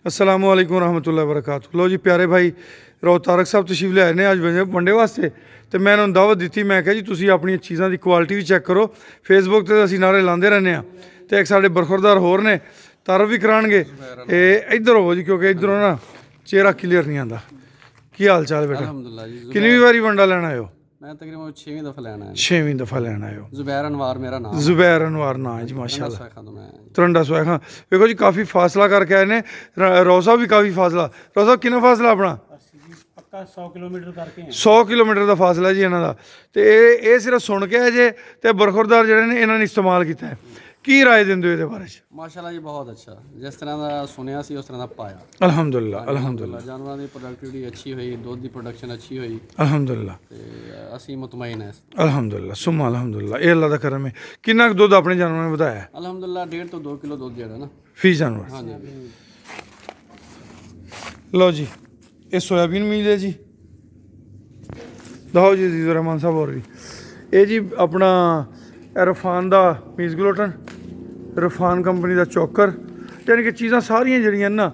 अस्सलाम वालेकुम रहमतुल्लाहि व बरकातुहू। लो जी प्यारे भाई राव तारक साहब तशरीफ ले आए ने अज वंडे वास्ते तो मैं उन्होंने दावत दी। मैं क्या जी तुसी अपनी चीज़ों की क्वालिटी भी चेक करो। फेसबुक तो असीं नारे लाते रहने तो एक साढ़े बरखुरदार होर ने तारफ भी कराएंगे। इधर होवो जी क्योंकि इधरों ना चेहरा क्लीयर नहीं आता। की हाल चाल बेटा? कितनी बारी वंडा लैन आए हो? मैं तकरीबन 6वीं दफ़ा लेना है। 6वीं दफ़ा लैन आए हो। जुबैर अनवार मेरा नाम। जुबैर अनवार ना है जी माशाल्लाह। मैं तरंडा सोया खां देखो जी काफ़ी फासला करके आए ने। राव साहब भी काफ़ी फासला। राव साहब कितना फासला अपना? पक्का 100 किलोमीटर करके 100 किलोमीटर का फासला जी इन्हों का। तो ये सिर्फ सुन के है जे तो बरखुरदार जोड़े ने इन्होंने इस्तेमाल किया है। की राय देंदे हो बारे? माशाल्लाह जी बहुत अच्छा, जिस तरह का सुनिया सी उस तरह का पाया। अल्हम्दुलिल्लाह अल्हम्दुलिल्लाह। जानवरों की प्रोडक्टिविटी अच्छी हुई, दुध की प्रोडक्शन अच्छी हुई। अल्हम्दुलिल्लाह असी मुतमईन है। अल्हम्दुलिल्लाह सुम्मा अल्हम्दुलिल्लाह। ये अल्लाह का करम है। कितना दुध अपने जानवरों ने बताया? अल्हम्दुलिल्लाह 1.5 तो 2 किलो दूध जेड़ा ना फी जानवर। हाँ जी। लो जी ये सोयाबीन मील है जी। दहो जी अजीज़ुर रहमान साहब और भी ये जी अपना रफान का मीज़ ग्लोटन, रफान कंपनी का चौकर, यानी कि चीज़ां सारियां जड़ियां ना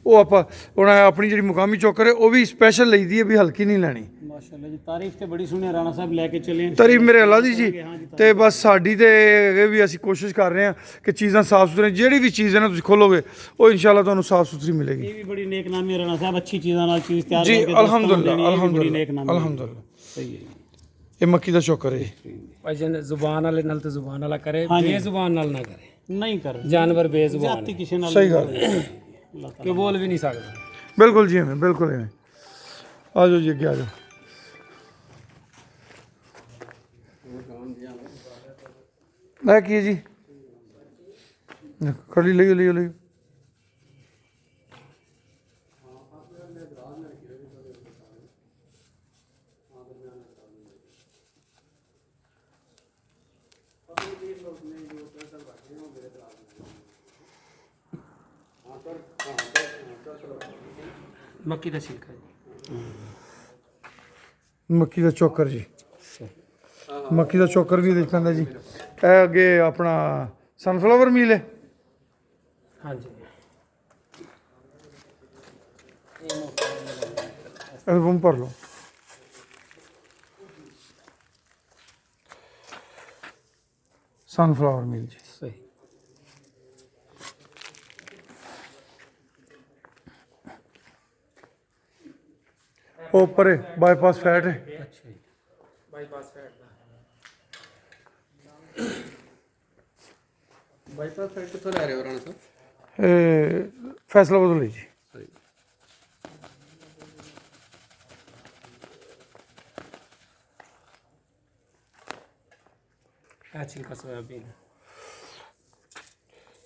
वो आप अपनी जी मुकामी चौकर है वो भी स्पैशल ली दी है भी हल्की नहीं लैनी। माशाल्लाह जी तारीफ तो बड़ी सुने राणा साहब लेके चले हैं। तारीफ मेरे अल्लाह दी जी। तो बस साड़ी तो भी असी कोशिश कर रहे हैं कि चीज़ां साफ सुथरी जी भी चीज़ है ना तुम खोलोगे वो इंशाल्लाह तुहानू साफ सुथरी मिलेगी। ये भी बड़ी नेक नामी है राणा साहब, अच्छी चीज़ों नाल चीज़ तैयार जी करके अल्हम्दुलिल्लाह नेक अल्हम्दुलिल्लाह नामी अल्हम्दुलिल्लाह। सही है। ये मक्की का चौकर है जी। भाईजान जुबान वाले नाल तो जुबान वाला करे, हाँ जी। बेजुबान नाल ना करे। नहीं कर जानवर बेजुबान जाती किसी नाल सही गल के बोल भी नहीं सकता। बिल्कुल जी हमें बिल्कुल हमें आ जाओ जी अगे आ जाओ। है की जी खड़ी लियो लियो लियो। मक्की का छिलका जी। मक्की का चौकर जी। मक्की का चौकर भी देखा जी। ए अगे अपना सनफ्लावर मील है। हाँ जी। एल्बम भर लो। सनफ्लावर मील जी। सही। वो परे बाईपास फैट है। अच्छा जी। बाईपास फैट दा। बाईपास साइड कितों ले रहे हो राणा साहब? फैसला बदल जी। सही। छिलका सोयाबीन।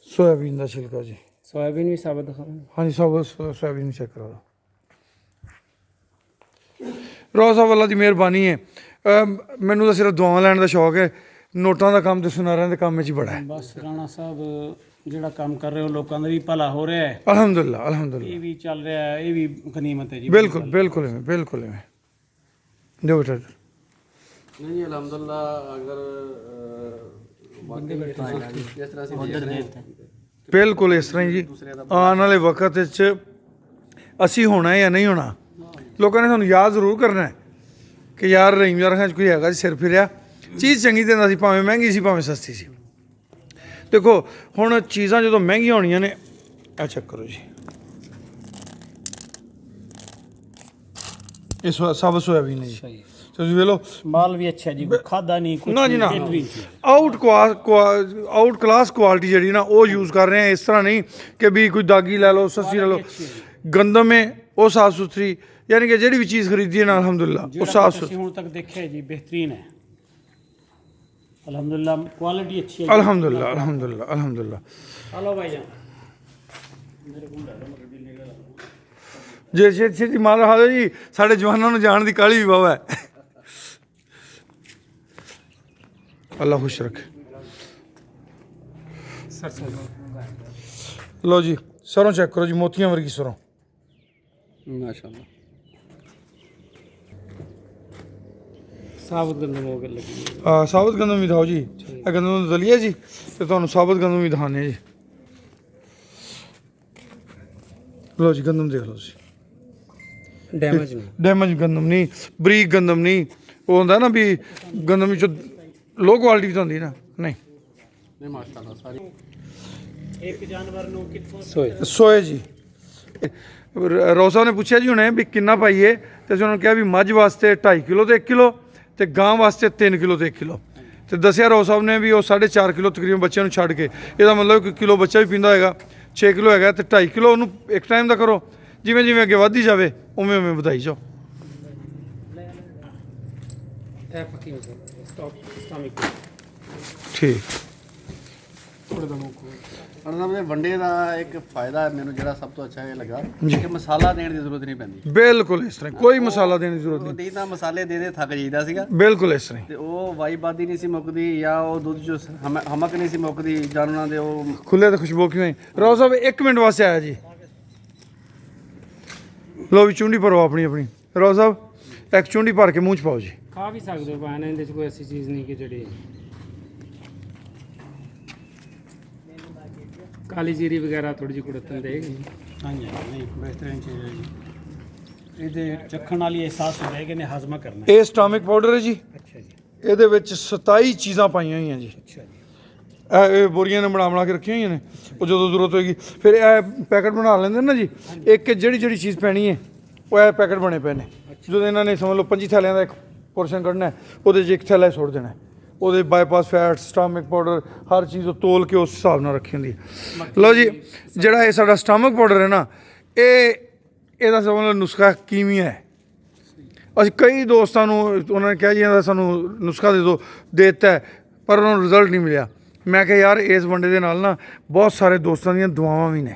सोयाबीन का छिलका जी। सोयाबीन भी साबित दिखा। हाँ जी सब सोयाबीन चेक करा दो। राव साहब अल्लाह की मेहरबानी है। मैनू तो सिर्फ दुआवां लैन का शौक है। नोटां का काम तो सुनारियां के काम ही बड़ा है। बस राणा साहब ਜਿਹੜਾ ਕੰਮ ਕਰ ਰਹੇ ਹੋ ਲੋਕਾਂ ਦਾ ਵੀ ਭਲਾ ਹੋ ਰਿਹਾ ਹੈ। अल्हम्दुलिल्लाह अल्हम्दुलिल्लाह ਇਹ ਵੀ ਚੱਲ ਰਿਹਾ ਹੈ, ਇਹ ਵੀ ਗਨੀਮਤ ਹੈ ਜੀ। बिल्कुल बिल्कुल है बिल्कुल है। दो बेटा नहीं जी अल्हम्दुलिल्लाह अगर जिस तरह से देख रहे हैं बिल्कुल इस तरह ही जी आने वाले वक्त असी होना है या नहीं होना लोगों ने सानू याद जरूर करना है कि यार रहीम यार खां कोई हैगा सिर फिरिया चीज़ चंगी देंदा सी भावें महंगी सी भावें सस्ती सी। देखो हुण चीज़ां जो महंगियां होणियां ने आ चेक करो जी ये सब सोयाबीन है जी। ਤੁਸੀਂ ਵੇਖ ਲਓ ਮਾਲ ਵੀ ਅੱਛਾ ਜੀ, ਖਾਦਾ ਨਹੀਂ ਕੁਝ ਨਾ ਜੀ ਨਾ ਵੀ ਆਊਟ ਕਲਾਸ ਕੁਆਲਿਟੀ ਜਿਹੜੀ ਨਾ ਉਹ ਯੂਜ਼ ਕਰ ਰਹੇ ਆ। ਇਸ ਤਰ੍ਹਾਂ ਨਹੀਂ ਕਿ ਵੀ ਕੋਈ ਦਾਗੀ ਲੈ ਲਓ ਸਸਤੀ ਲੈ ਲਓ। ਗੰਦਮ ਹੈ ਉਹ ਸਾਫ ਸੁਥਰੀ यानी कि ਜਿਹੜੀ ਵੀ ਚੀਜ਼ ਖਰੀਦੀ ਹੈ ਨਾ ਅਲਹਮਦੁਲਿਲਾ ਉਹ ਸਾਫ ਸੁਥਰੀ ਹੁਣ ਤੱਕ ਦੇਖਿਆ ਜੀ बेहतरीन है। अल्हम्दुलिल्लाह क्वालिटी अच्छी है। अल्हम्दुलिल्लाह अल्हम्दुलिल्लाह अल्हम्दुलिल्लाह। हेलो भाईजान जे छेती माल रहा जी साढ़े जवानों ਨੂੰ ਜਾਣ ਦੀ ਕਾਹਲੀ ਵੀ ਵਾਵਾ ਹੈ। अल्लाह खुश रखे। लो जी सरों चेक करो जी मोतियां वर्गी सरों माशाल्लाह। साबुत गंदम हो गई लगी। साबुत गंदम भी दिखाओ जी। गंदम दलिया जी तो तुहानू साबुत गंदम भी दिखाने जी। ਲਓ ਜੀ ਗੰਦਮ ਦੇਖ ਲਓ ਜੀ, ਡੈਮੇਜ ਨਹੀਂ। ਡੈਮੇਜ ਗੰਦਮ ਨਹੀਂ, ਬਰੀਕ ਗੰਦਮ ਨਹੀਂ। ਉਹ ਹੁੰਦਾ ਨਾ ਵੀ ਗੰਦਮ ਵਿੱਚ ਲੋ ਕੁਆਲਿਟੀ ਵੀ ਤਾਂ ਹੁੰਦੀ ਨਾ, ਨਹੀਂ। ਨਹੀਂ ਮਾਸ਼ਾਅੱਲਾ ਸਾਰੀ ਇੱਕ ਜਾਨਵਰ ਨੂੰ ਕਿੱਥੋਂ ਸੋਏ ਸੋਏ ਜੀ। ਰੋਸਾ ਨੇ ਪੁੱਛਿਆ ਜੀ ਹੁਣੇ ਵੀ ਕਿੰਨਾ ਪਾਈਏ, ਤੇ ਅਸੀਂ ਉਹਨਾਂ ਨੂੰ ਕਿਹਾ ਵੀ ਮੱਝ ਵਾਸਤੇ 2.5 ਕਿਲੋ ਤੇ 1 ਕਿਲੋ, ਤੇ ਗਾਂ ਵਾਸਤੇ 3 ਕਿਲੋ ਤੇ 1 ਕਿਲੋ। ਤੇ ਦੱਸਿਆ ਰੋਜ਼ ਸਾਹਿਬ ਨੇ ਵੀ ਉਹ 4.5 ਕਿਲੋ ਤਕਰੀਬਨ ਬੱਚਿਆਂ ਨੂੰ ਛੱਡ ਕੇ, ਇਹਦਾ ਮਤਲਬ 1 ਕਿਲੋ ਬੱਚਾ ਵੀ ਪੀਂਦਾ ਹੋਏਗਾ, 6 ਕਿਲੋ ਹੈਗਾ, ਤੇ 2.5 ਕਿਲੋ ਉਹਨੂੰ ਇੱਕ ਟਾਈਮ ਦਾ ਕਰੋ। ਜਿਵੇਂ ਜਿਵੇਂ ਅੱਗੇ ਵੱਧਦੀ ਜਾਵੇ ਉਵੇਂ ਉਵੇਂ ਵਧਾਈ ਜਾਓ। ਇਹ ਪੱਕੀ ਨਹੀਂ ਸਰ, ਸਟਾਮਿਕ ਠੀਕ। ਮਤਲਬ ਇਹ ਵੰਡੇ ਦਾ ਇੱਕ ਫਾਇਦਾ ਮੈਨੂੰ ਜਿਹੜਾ ਸਭ ਤੋਂ ਅੱਛਾ ਇਹ ਲੱਗਾ ਕਿ ਮਸਾਲਾ ਦੇਣ ਦੀ ਜ਼ਰੂਰਤ ਨਹੀਂ ਪੈਂਦੀ। ਬਿਲਕੁਲ ਇਸ ਤਰ੍ਹਾਂ ਕੋਈ ਮਸਾਲਾ ਦੇਣ ਦੀ ਜ਼ਰੂਰਤ ਨਹੀਂ, ਰੋਟੀ ਤਾਂ ਮਸਾਲੇ ਦੇ ਥੱਕ ਜਾਈਦਾ ਸੀਗਾ, ਬਿਲਕੁਲ ਇਸ ਤਰ੍ਹਾਂ ਤੇ ਉਹ ਵਾਈਬਾਦੀ ਨਹੀਂ ਸੀ ਮੁੱਕਦੀ, ਜਾਂ ਉਹ ਦੁੱਧ ਚ ਹਮਕ ਨਹੀਂ ਸੀ ਮੁੱਕਦੀ ਜਾਨਵਰਾਂ ਦੇ। ਉਹ ਖੁੱਲੇ ਤੇ ਖੁਸ਼ਬੂ ਕਿਵੇਂ। ਰੋਜ਼ ਸਾਹਿਬ 1 ਮਿੰਟ ਵਾਸਤੇ ਆਇਆ ਜੀ। ਲਓ ਵੀ ਚੁੰਡੀ ਭਰੋ ਆਪਣੀ ਆਪਣੀ। ਰੋਜ਼ ਸਾਹਿਬ ਇੱਕ ਚੁੰਡੀ ਭਰ ਕੇ ਮੂੰਹ 'ਚ ਪਾਓ ਜੀ। ਖਾ ਵੀ ਸਕਦੇ ਹੋ ਭਾਵੇਂ, ਇਹਦੇ 'ਚ ਕੋਈ ਐਸੀ ਚੀਜ਼ ਨਹੀਂ ਕਿ ਜਿਹੜੀ ਕਾਲੀ ਜੀਰੀ ਵਗੈਰਾ ਥੋੜੀ ਜਿਹੀ ਕੁੜਤਨ ਦੇਗੀ। ਹਾਂਜੀ ਨਹੀਂ ਬਿਹਤਰੀਨ ਚੀਜ਼ ਹੈ ਜੀ। ਇਹਦੇ ਚੱਖਣ ਵਾਲੀ ਅਹਿਸਾਸ ਹੋ ਜਾਏਗਾ ਨੇ ਹਾਜ਼ਮਾ ਕਰਨਾ। ਇਹ ਸਟਾਮਿਕ ਪਾਊਡਰ ਹੈ ਜੀ। ਅੱਛਾ ਜੀ, ਇਹਦੇ ਵਿੱਚ 27 ਚੀਜ਼ਾਂ ਪਾਈਆਂ ਹੋਈਆਂ ਜੀ। ਅੱਛਾ ਜੀ, ਇਹ ਬੋਰੀਆਂ ਨੇ ਬਣਾ ਕੇ ਰੱਖੀਆਂ ਹੋਈਆਂ ਨੇ, ਉਹ ਜਦੋਂ ਜ਼ਰੂਰਤ ਹੋਏਗੀ ਫਿਰ ਇਹ ਪੈਕਟ ਬਣਾ ਲੈਂਦੇ ਨਾ ਜੀ। ਇੱਕ ਜਿਹੜੀ ਚੀਜ਼ ਪੈਣੀ ਹੈ ਉਹ ਇਹ ਪੈਕਟ ਬਣੇ ਪਏ ਨੇ। ਜਦੋਂ ਇਹਨਾਂ ਨੇ ਸਮਝ ਲਓ 25 ਥੈਲਿਆਂ ਦਾ ਇੱਕ ਪੋਰਸ਼ਨ ਕੱਢਣਾ ਹੈ, ਉਹਦੇ 'ਚ ਇੱਕ ਥੈਲਾ ਸੁੱਟ ਦੇਣਾ ਹੈ। ਉਹਦੇ ਬਾਈਪਾਸ ਫੈਟ, ਸਟਾਮਿਕ ਪਾਊਡਰ, ਹਰ ਚੀਜ਼ ਉਹ ਤੋਲ ਕੇ ਉਸ ਹਿਸਾਬ ਨਾਲ ਰੱਖੀ ਹੁੰਦੀ ਹੈ। ਲਓ ਜੀ, ਜਿਹੜਾ ਇਹ ਸਾਡਾ ਸਟਾਮਿਕ ਪਾਊਡਰ ਹੈ ਨਾ, ਇਹਦਾ ਸਮਝ ਲਓ ਨੁਸਖਾ ਕੀਮੀਆ ਹੈ। ਅਸੀਂ ਕਈ ਦੋਸਤਾਂ ਨੂੰ ਉਹਨਾਂ ਨੇ ਕਿਹਾ ਜੀ ਇਹਦਾ ਸਾਨੂੰ ਨੁਸਖਾ ਦੇ ਦਿਓ, ਦੇ ਦਿੱਤਾ, ਪਰ ਉਹਨਾਂ ਨੂੰ ਰਿਜ਼ਲਟ ਨਹੀਂ ਮਿਲਿਆ। ਮੈਂ ਕਿਹਾ ਯਾਰ ਇਸ ਵੰਡੇ ਦੇ ਨਾਲ ਨਾ ਬਹੁਤ ਸਾਰੇ ਦੋਸਤਾਂ ਦੀਆਂ ਦੁਆਵਾਂ ਵੀ ਨੇ।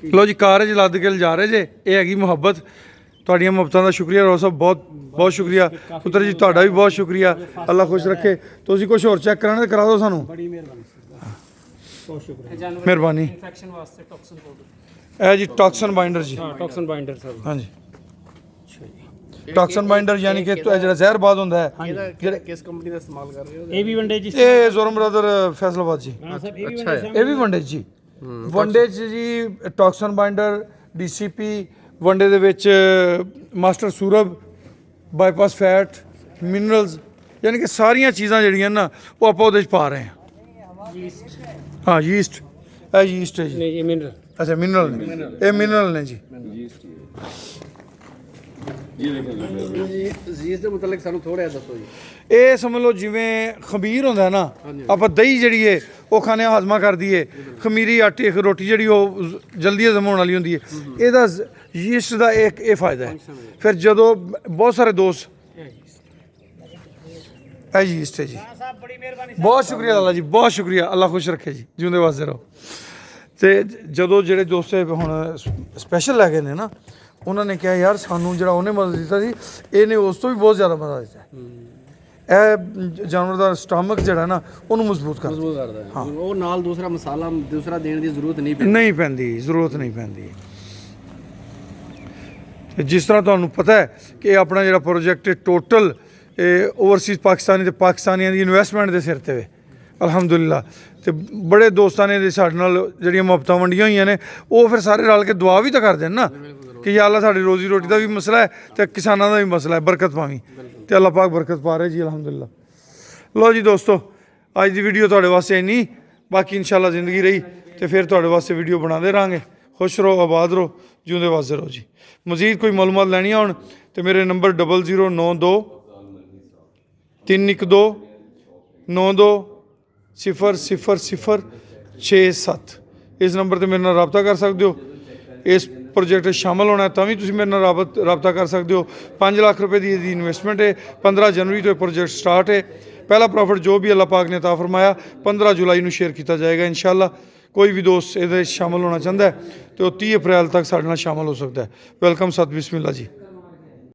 ਲਓ ਜੀ, ਕਾਰਜ ਲੱਦ ਕੇ ਲਿਜਾ ਰਹੇ ਜੇ, ਇਹ ਹੈਗੀ ਮੁਹੱਬਤ। ਤੁਹਾਡੀਆਂ ਮੁਹੱਬਤਾਂ ਦਾ ਸ਼ੁਕਰੀਆ ਰੋਜ਼ ਸਾਹਿਬ, ਬਹੁਤ ਬਹੁਤ ਸ਼ੁਕਰੀਆ। ਪੁੱਤਰ ਜੀ ਤੁਹਾਡਾ ਵੀ ਬਹੁਤ ਸ਼ੁਕਰੀਆ, ਅੱਲਾ ਖੁਸ਼ ਰੱਖੇ। ਤੁਸੀਂ ਕੁਝ ਹੋਰ ਚੈੱਕ ਕਰਾਣਾ ਤੇ ਕਰਾ ਦਿਓ ਸਾਨੂੰ। ਬੜੀ ਮਿਹਰਬਾਨੀ ਸਰ, ਬਹੁਤ ਸ਼ੁਕਰੀਆ। ਇਹ ਜਾਨਵਰ ਮਿਹਰਬਾਨੀ। ਇਨਫੈਕਸ਼ਨ ਵਾਸਤੇ ਟੌਕਸਿਨ ਪਾਊਡਰ। ਇਹ ਜੀ ਟੌਕਸਨ ਬਾਈਂਡਰ ਜੀ। ਹਾਂ ਟੌਕਸਿਨ ਬਾਈਂਡਰ ਸਰ। ਹਾਂਜੀ, ਟੌਕਸਨ ਬਾਈਂਡਰ ਯਾਨੀ ਕਿ ਜਿਹੜਾ ਜ਼ਹਿਰਬਾਦ ਹੁੰਦਾ ਹੈ। ਇਹਦਾ ਕਿਸ ਕੰਪਨੀ ਦਾ ਇਸਤੇਮਾਲ ਕਰ ਰਹੇ ਹੋ? ਇਹ ਵੀ ਵੰਡੇ ਜੀ। ਇਹ ਜ਼ੋਰਮ ਬ੍ਰਦਰ ਫੈਸਲਾਬਾਦ ਜੀ। ਹਾਂ ਸਰ, ਇਹ ਵੀ ਅੱਛਾ ਵੰਡੇ ਇਹ ਵੀ ਵੰਡੇ 'ਚ ਜੀ। ਵੰਡੇ 'ਚ ਜੀ ਟੌਕਸਨ ਬਾਈਂਡਰ, DCP, ਵੰਡੇ ਦੇ ਵਿੱਚ ਮਾਸਟਰ ਸੂਰਬ, ਬਾਈਪਾਸ ਫੈਟ, ਮਿਨਰਲਸ, ਯਾਨੀ ਕਿ ਸਾਰੀਆਂ ਚੀਜ਼ਾਂ ਜਿਹੜੀਆਂ ਨਾ ਉਹ ਆਪਾਂ ਉਹਦੇ 'ਚ ਪਾ ਰਹੇ ਹਾਂ। ਹਾਂ ਯੀਸਟ, ਇਹ ਯੀਸਟ ਹੈ ਜੀ। ਨਹੀਂ ਇਹ ਮਿਨਰਲ। ਅੱਛਾ ਮਿਨਰਲ ਨੇ, ਇਹ ਮਿਨਰਲ ਨੇ ਜੀ। ਜ਼ੀਜ਼ ਦੇ ਮੁਤਲਕ ਸਾਨੂੰ ਥੋੜਾ ਜਿਹਾ ਦੱਸੋ ਜੀ। ਇਹ ਸਮਝ ਲਓ ਜਿਵੇਂ ਖਮੀਰ ਹੁੰਦਾ ਨਾ, ਆਪਾਂ ਦਹੀਂ ਜਿਹੜੀ ਏ ਉਹ ਖਾਣੇ ਹਾਜ਼ਮਾ ਕਰਦੀ ਏ। ਖਮੀਰੀ ਆਟੇ ਰੋਟੀ ਜਿਹੜੀ ਉਹ ਜਲਦੀ ਹਜ਼ਮ ਹੋਣ ਵਾਲੀ ਹੁੰਦੀ ਏ। ਇਹਦਾ ਯੀਸਟ ਦਾ ਇਹ ਫਾਇਦਾ ਹੈ। ਫਿਰ ਜਦੋਂ ਬਹੁਤ ਸਾਰੇ ਦੋਸਤ, ਇਹ ਯੀਸਟ ਹੈ ਜੀ। ਬੜੀ ਮਿਹਰਬਾਨੀ। ਬਹੁਤ ਸ਼ੁਕਰੀਆ ਅੱਲਾ ਜੀ, ਬਹੁਤ ਸ਼ੁਕਰੀਆ, ਅੱਲਾ ਖੁਸ਼ ਰੱਖੇ ਜੀ, ਜਿਉਂਦੇ ਵਾਸਤੇ ਰਹੋ। ਤੇ ਜਦੋਂ ਜਿਹੜੇ ਦੋਸਤ ਹੁਣ ਸਪੈਸ਼ਲ ਲੈ ਗਏ ਨੇ ਨਾ, ਉਹਨਾਂ ਨੇ ਕਿਹਾ ਯਾਰ ਸਾਨੂੰ ਜਿਹੜਾ ਉਹਨੇ ਮਦਦ ਦਿੱਤਾ ਸੀ, ਇਹਨੇ ਉਸ ਤੋਂ ਵੀ ਬਹੁਤ ਜ਼ਿਆਦਾ ਮਦਦ ਦਿੱਤਾ। ਇਹ ਜਾਨਵਰ ਦਾ ਸਟਮਕ ਜਿਹੜਾ ਨਾ ਉਹਨੂੰ ਮਜ਼ਬੂਤ ਕਰਦਾ। ਮਜ਼ਬੂਤ ਕਰਦਾ ਹੈ। ਉਹ ਨਾਲ ਦੂਸਰਾ ਮਸਾਲਾ ਦੂਸਰਾ ਦੇਣ ਦੀ ਜ਼ਰੂਰਤ ਨਹੀਂ ਪੈਂਦੀ। ਨਹੀਂ ਪੈਂਦੀ, ਜ਼ਰੂਰਤ ਨਹੀਂ ਪੈਂਦੀ। ਤੇ ਜਿਸ ਤਰ੍ਹਾਂ ਤੁਹਾਨੂੰ ਪਤਾ ਹੈ ਕਿ ਆਪਣਾ ਜਿਹੜਾ ਪ੍ਰੋਜੈਕਟ ਹੈ ਟੋਟਲ ਓਵਰਸੀਜ਼ ਪਾਕਿਸਤਾਨੀ ਤੇ ਪਾਕਿਸਤਾਨੀਆਂ ਦੀ ਇਨਵੈਸਟਮੈਂਟ ਦੇ ਸਿਰ ਤੇ ਵੇ, ਅਲਹਮਦੁਲਿਲਾ। ਤੇ ਬੜੇ ਦੋਸਤਾਂ ਨੇ ਸਾਡੇ ਨਾਲ ਜਿਹੜੀਆਂ ਮੁਹੱਬਤਾਂ ਵੰਡੀਆਂ ਹੋਈਆਂ ਨੇ, ਉਹ ਫਿਰ ਸਾਰੇ ਰਲ ਕੇ ਦੁਆ ਵੀ ਤਾਂ ਕਰਦੇ ਨੇ ਨਾ ਕਿ ਯਾ ਅੱਲਾ ਸਾਡੀ ਰੋਜ਼ੀ ਰੋਟੀ ਦਾ ਵੀ ਮਸਲਾ ਹੈ ਤੇ ਕਿਸਾਨਾਂ ਦਾ ਵੀ ਮਸਲਾ ਹੈ, ਬਰਕਤ ਪਾਵੀਂ। ਤੇ ਅੱਲਾ ਪਾਕ ਬਰਕਤ ਪਾ ਰਹੇ ਜੀ, ਅਲਹਮਦੁਲਿਲਾ। ਲਓ ਜੀ ਦੋਸਤੋ, ਅੱਜ ਦੀ ਵੀਡੀਓ ਤੁਹਾਡੇ ਵਾਸਤੇ ਇੰਨੀ, ਬਾਕੀ ਇਨਸ਼ਾਅੱਲਾ ਜ਼ਿੰਦਗੀ ਰਹੀ ਤੇ ਫਿਰ ਤੁਹਾਡੇ ਵਾਸਤੇ ਵੀਡੀਓ ਬਣਾਉਂਦੇ ਰਹਾਂਗੇ। ਖੁਸ਼ ਰਹੋ, ਆਬਾਦ ਰਹੋ, ਜਿਉਂਦੇ ਵਾਸਤੇ ਰਹੋ ਜੀ। ਮਜ਼ੀਦ ਕੋਈ ਮਾਲੂਮਾਤ ਲੈਣੀ ਹੋਣ ਤੇ ਮੇਰੇ ਨੰਬਰ 0092 312 92000067, ਇਸ ਨੰਬਰ ਤੇ ਮੇਰੇ ਨਾਲ ਰਾਬਤਾ ਕਰ ਸਕਦੇ ਹੋ। ਇਸ ਪ੍ਰੋਜੈਕਟ 'ਚ ਸ਼ਾਮਲ ਹੋਣਾ ਤਾਂ ਵੀ ਤੁਸੀਂ ਮੇਰੇ ਨਾਲ ਰਾਬਤਾ ਕਰ ਸਕਦੇ ਹੋ। 5 ਲੱਖ ਰੁਪਏ ਦੀ ਇਹਦੀ ਇਨਵੈਸਟਮੈਂਟ ਹੈ। 15 ਜਨਵਰੀ ਤੋਂ ਇਹ ਪ੍ਰੋਜੈਕਟ ਸਟਾਰਟ ਹੈ। ਪਹਿਲਾ ਪ੍ਰੋਫਿਟ ਜੋ ਵੀ ਅੱਲਾਹ ਪਾਕ ਨੇ ਅਤਾ ਫਰਮਾਇਆ 15 ਜੁਲਾਈ ਨੂੰ ਸ਼ੇਅਰ ਕੀਤਾ ਜਾਏਗਾ ਇਨਸ਼ਾਅੱਲਾ। ਕੋਈ ਵੀ ਦੋਸਤ ਇਹਦੇ ਸ਼ਾਮਲ ਹੋਣਾ ਚਾਹੁੰਦਾ ਹੈ ਤੇ ਉਹ 30 ਅਪ੍ਰੈਲ ਤੱਕ ਸਾਡੇ ਨਾਲ ਸ਼ਾਮਲ ਹੋ ਸਕਦਾ ਹੈ। ਵੈਲਕਮ, ਸਤ ਬਿਸਮਿਲ੍ਲਾ ਜੀ।